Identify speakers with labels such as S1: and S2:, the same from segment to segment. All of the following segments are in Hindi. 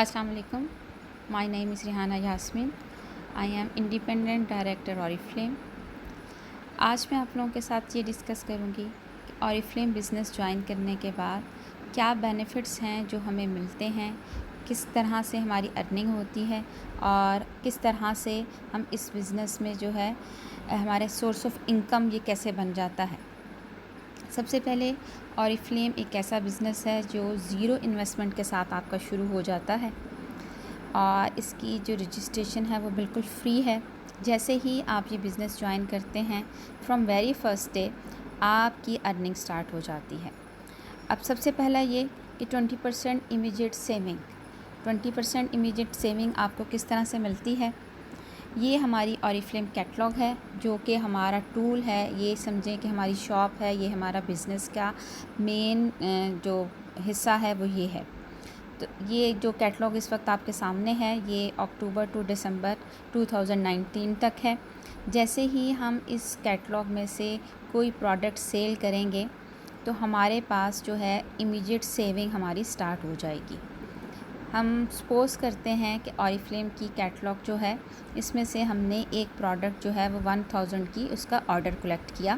S1: अस्सलाम वालेकुम। My name is Rihana Yasmin. I am independent director Oriflame. आज मैं आप लोगों के साथ ये डिस्कस करूँगी कि ऑरिफ्लेम बिज़नेस ज्वाइन करने के बाद क्या बेनिफिट्स हैं जो हमें मिलते हैं, किस तरह से हमारी अर्निंग होती है और किस तरह से हम इस बिज़नेस में जो है हमारे सोर्स ऑफ इनकम ये कैसे बन जाता है। सबसे पहले ऑरिफ्लेम एक ऐसा बिज़नेस है जो ज़ीरो इन्वेस्टमेंट के साथ आपका शुरू हो जाता है और इसकी जो रजिस्ट्रेशन है वो बिल्कुल फ्री है। जैसे ही आप ये बिज़नेस ज्वाइन करते हैं, फ्रॉम वेरी फर्स्ट डे आपकी अर्निंग स्टार्ट हो जाती है। अब सबसे पहला ये कि 20% इमीडिएट सेविंग। 20% इमीडिएट सेविंग आपको किस तरह से मिलती है? ये हमारी ऑरिफ्लेम कैटलॉग है जो कि हमारा टूल है। ये समझें कि हमारी शॉप है, ये हमारा बिज़नेस का मेन जो हिस्सा है वो ये है। तो ये जो कैटलॉग इस वक्त आपके सामने है ये अक्टूबर टू दिसंबर 2019 तक है। जैसे ही हम इस कैटलॉग में से कोई प्रोडक्ट सेल करेंगे तो हमारे पास जो है इमीडिएट सेविंग हमारी स्टार्ट हो जाएगी। हम सपोज़ करते हैं कि ऑरिफ्लेम की कैटलॉग जो है इसमें से हमने एक प्रोडक्ट जो है वो 1000 की उसका ऑर्डर कलेक्ट किया।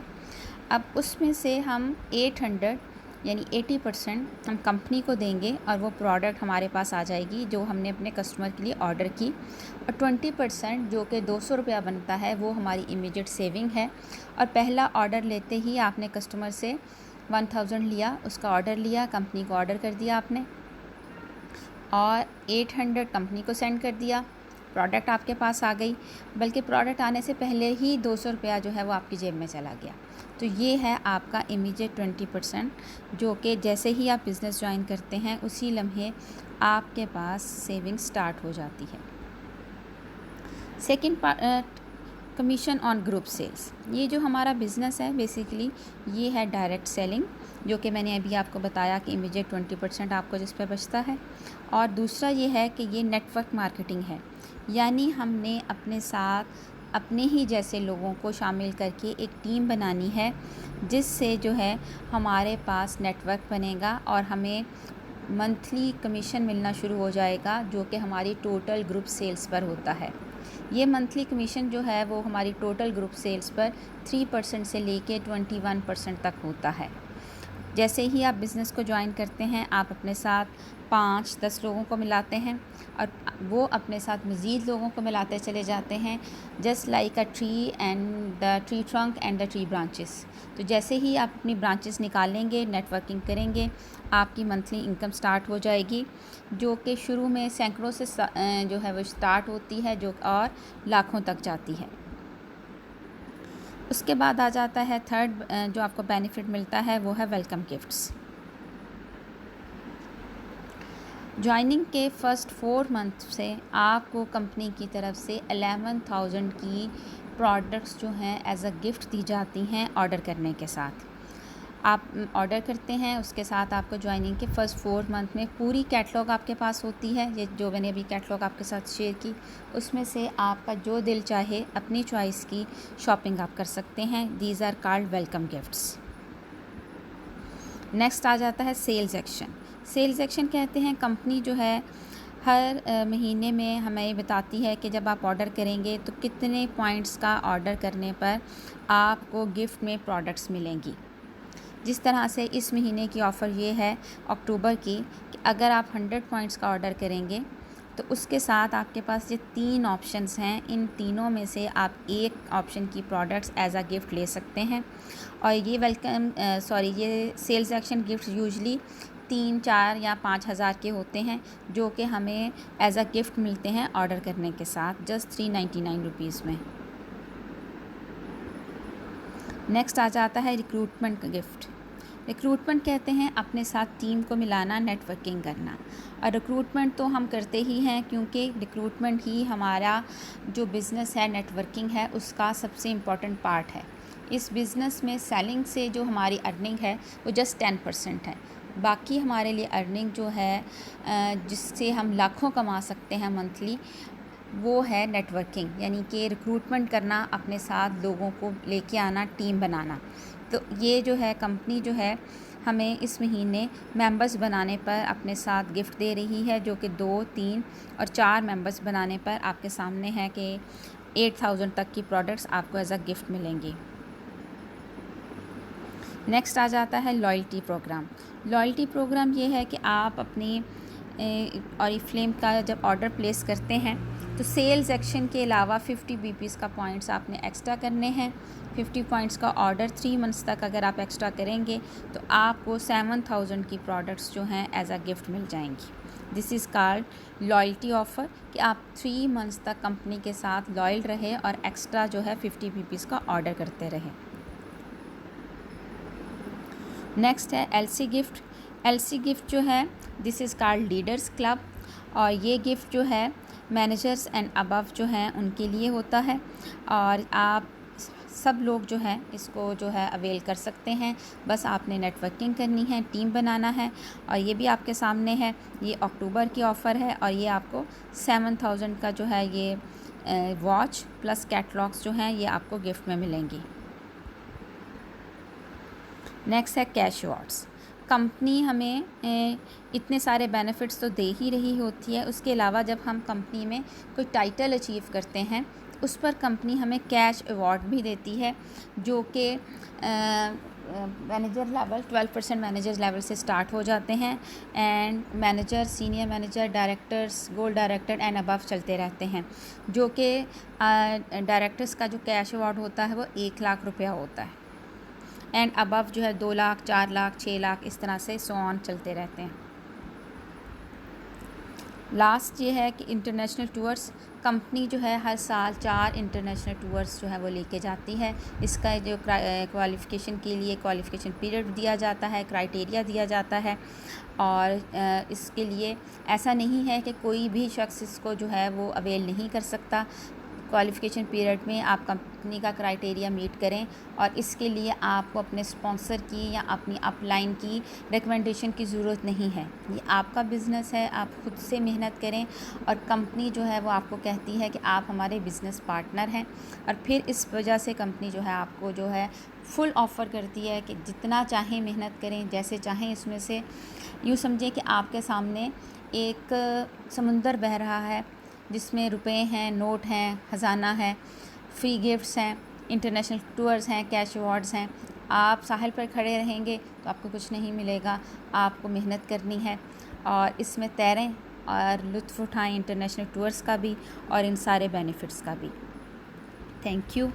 S1: अब उसमें से हम 800 यानी 80% हम कंपनी को देंगे और वो प्रोडक्ट हमारे पास आ जाएगी जो हमने अपने कस्टमर के लिए ऑर्डर की। और 20% जो कि 200 रुपया बनता है वो हमारी इमीडिएट सेविंग है। और पहला ऑर्डर लेते ही आपने कस्टमर से 1000 लिया, उसका ऑर्डर लिया, कंपनी को ऑर्डर कर दिया आपने और 800 कंपनी को सेंड कर दिया। प्रोडक्ट आपके पास आ गई, बल्कि प्रोडक्ट आने से पहले ही 200 रुपया जो है वो आपकी जेब में चला गया। तो ये है आपका इमीडिएट 20% जो कि जैसे ही आप बिज़नेस ज्वाइन करते हैं उसी लम्हे आपके पास सेविंग स्टार्ट हो जाती है। Second part, commission on group sales. ये जो हमारा बिज़नेस है बेसिकली ये है डायरेक्ट सेलिंग, जो कि मैंने अभी आपको बताया कि इमीडिएट 20% आपको जिस पर बचता है। और दूसरा ये है कि ये नेटवर्क मार्केटिंग है, यानी हमने अपने साथ अपने ही जैसे लोगों को शामिल करके एक टीम बनानी है जिससे जो है हमारे पास नेटवर्क बनेगा और हमें मंथली कमीशन मिलना शुरू हो जाएगा जो कि हमारी टोटल ग्रुप सेल्स पर होता है। ये मंथली कमीशन जो है वो हमारी टोटल ग्रुप सेल्स पर 3% से लेके 21% तक होता है। जैसे ही आप बिज़नेस को ज्वाइन करते हैं आप अपने साथ 5-10 लोगों को मिलाते हैं और वो अपने साथ मज़ीद लोगों को मिलाते चले जाते हैं, just like a tree and the tree trunk and the tree branches. तो जैसे ही आप अपनी ब्रांचेस निकालेंगे, नेटवर्किंग करेंगे, आपकी मंथली इनकम स्टार्ट हो जाएगी जो कि शुरू में सैकड़ों से जो है वो स्टार्ट होती है जो और लाखों तक जाती है। उसके बाद आ जाता है थर्ड जो आपको बेनिफिट मिलता है वो है वेलकम गिफ्ट्स। ज्वाइनिंग के फ़र्स्ट 4 मंथ से आपको कंपनी की तरफ से 11,000 की प्रोडक्ट्स जो हैं एज अ गिफ्ट दी जाती हैं ऑर्डर करने के साथ। आप ऑर्डर करते हैं, उसके साथ आपको ज्वाइनिंग के फ़र्स्ट 4 मंथ में पूरी कैटलॉग आपके पास होती है। ये जो मैंने अभी कैटलॉग आपके साथ शेयर की उसमें से आपका जो दिल चाहे अपनी चॉइस की शॉपिंग आप कर सकते हैं। These are called welcome gifts. Next आ जाता है सेल्स एक्शन। सेल्स एक्शन कहते हैं कंपनी जो है हर महीने में हमें बताती है कि जब आप ऑर्डर करेंगे तो कितने पॉइंट्स का ऑर्डर करने पर आपको गिफ्ट में प्रोडक्ट्स मिलेंगी। जिस तरह से इस महीने की ऑफ़र ये है अक्टूबर की कि अगर आप 100 पॉइंट्स का ऑर्डर करेंगे तो उसके साथ आपके पास ये 3 ऑप्शंस हैं। इन तीनों में से आप एक ऑप्शन की प्रोडक्ट्स एज अ गिफ्ट ले सकते हैं। और ये सेल्स एक्शन गिफ्ट यूजली 3, 4 या 5,000 के होते हैं जो कि हमें एज अ गिफ्ट मिलते हैं ऑर्डर करने के साथ जस्ट 399 रुपीज़ में। नेक्स्ट आ जाता है रिक्रूटमेंट गिफ्ट। रिक्रूटमेंट कहते हैं अपने साथ टीम को मिलाना, नेटवर्किंग करना। और रिक्रूटमेंट तो हम करते ही हैं क्योंकि रिक्रूटमेंट ही हमारा जो बिज़नेस है, नेटवर्किंग है, उसका सबसे इम्पॉर्टेंट पार्ट है। इस बिज़नेस में सेलिंग से जो हमारी अर्निंग है वो जस्ट 10% है। बाकी हमारे लिए अर्निंग जो है जिससे हम लाखों कमा सकते हैं मंथली, वो है नेटवर्किंग, यानी कि रिक्रूटमेंट करना, अपने साथ लोगों को लेके आना, टीम बनाना। तो ये जो है कंपनी जो है हमें इस महीने मेंबर्स बनाने पर अपने साथ गिफ्ट दे रही है, जो कि 2, 3 और 4 मेंबर्स बनाने पर आपके सामने है कि 8000 तक की प्रोडक्ट्स आपको एज अ गिफ्ट मिलेंगी। नेक्स्ट आ जाता है लॉयल्टी प्रोग्राम। लॉयल्टी प्रोग्राम ये है कि आप अपनी ऑरिफ्लेम का जब ऑर्डर प्लेस करते हैं तो सेल्स एक्शन के अलावा 50 बीपीज़ का पॉइंट्स आपने एक्स्ट्रा करने हैं। 50 पॉइंट्स का ऑर्डर 3 मंथ्स तक अगर आप एक्स्ट्रा करेंगे तो आपको 7000 की प्रोडक्ट्स जो हैं एज अ गिफ्ट मिल जाएंगी। This is called loyalty offer, कि आप 3 मंथ्स तक कंपनी के साथ लॉयल रहे और एक्स्ट्रा जो है 50 बीपीज़ का ऑर्डर करते रहे। नेक्स्ट है एलसी गिफ्ट। एलसी गिफ्ट जो है this is called leaders club, और ये गिफ्ट जो है मैनेजर्स एंड अबव जो हैं उनके लिए होता है, और आप सब लोग जो हैं इसको जो है अवेल कर सकते हैं। बस आपने नेटवर्किंग करनी है, टीम बनाना है, और ये भी आपके सामने है। ये अक्टूबर की ऑफ़र है और ये आपको 7000 का जो है ये वॉच प्लस कैटलॉग्स जो हैं ये आपको गिफ्ट में मिलेंगी। नेक्स्ट है कैश अवार्ड्स। कंपनी हमें इतने सारे बेनिफिट्स तो दे ही रही होती है, उसके अलावा जब हम कंपनी में कोई टाइटल अचीव करते हैं उस पर कंपनी हमें कैश अवार्ड भी देती है, जो कि मैनेजर लेवल 12% मैनेजर लेवल से स्टार्ट हो जाते हैं, and manager, senior manager, directors, gold director and above चलते रहते हैं, जो कि डायरेक्टर्स का जो कैश अवार्ड होता है वो 1 लाख रुपया होता है, एंड अबव जो है 2 लाख, 4 लाख, 6 लाख, इस तरह से सो ऑन चलते रहते हैं। लास्ट ये है कि इंटरनेशनल टूर्स। कंपनी जो है हर साल 4 इंटरनेशनल टूर्स जो है वो लेके जाती है। इसका जो क्वालिफ़िकेशन के लिए क्वालिफ़िकेशन पीरियड दिया जाता है, क्राइटेरिया दिया जाता है, और इसके लिए ऐसा नहीं है कि कोई भी शख्स इसको जो है वो अवेल नहीं कर सकता। क्वालिफ़िकेशन पीरियड में आप कंपनी का क्राइटेरिया मीट करें, और इसके लिए आपको अपने स्पॉन्सर की या अपनी अपलाइन की रिकमेंडेशन की ज़रूरत नहीं है। ये आपका बिज़नेस है, आप खुद से मेहनत करें, और कंपनी जो है वो आपको कहती है कि आप हमारे बिज़नेस पार्टनर हैं, और फिर इस वजह से कंपनी जो है आपको जो है फुल ऑफ़र करती है कि जितना चाहें मेहनत करें, जैसे चाहें इसमें से। यूँ समझें कि आपके सामने एक समुंदर बह रहा है जिसमें रुपए हैं, नोट हैं, ख़जाना है, फ्री गिफ्ट्स हैं, इंटरनेशनल टूर्स हैं, कैश अवार्ड्स हैं। आप साहिल पर खड़े रहेंगे तो आपको कुछ नहीं मिलेगा, आपको मेहनत करनी है और इसमें तैरें और लुत्फ़ उठाएं इंटरनेशनल टूर्स का भी और इन सारे बेनिफिट्स का भी। Thank you.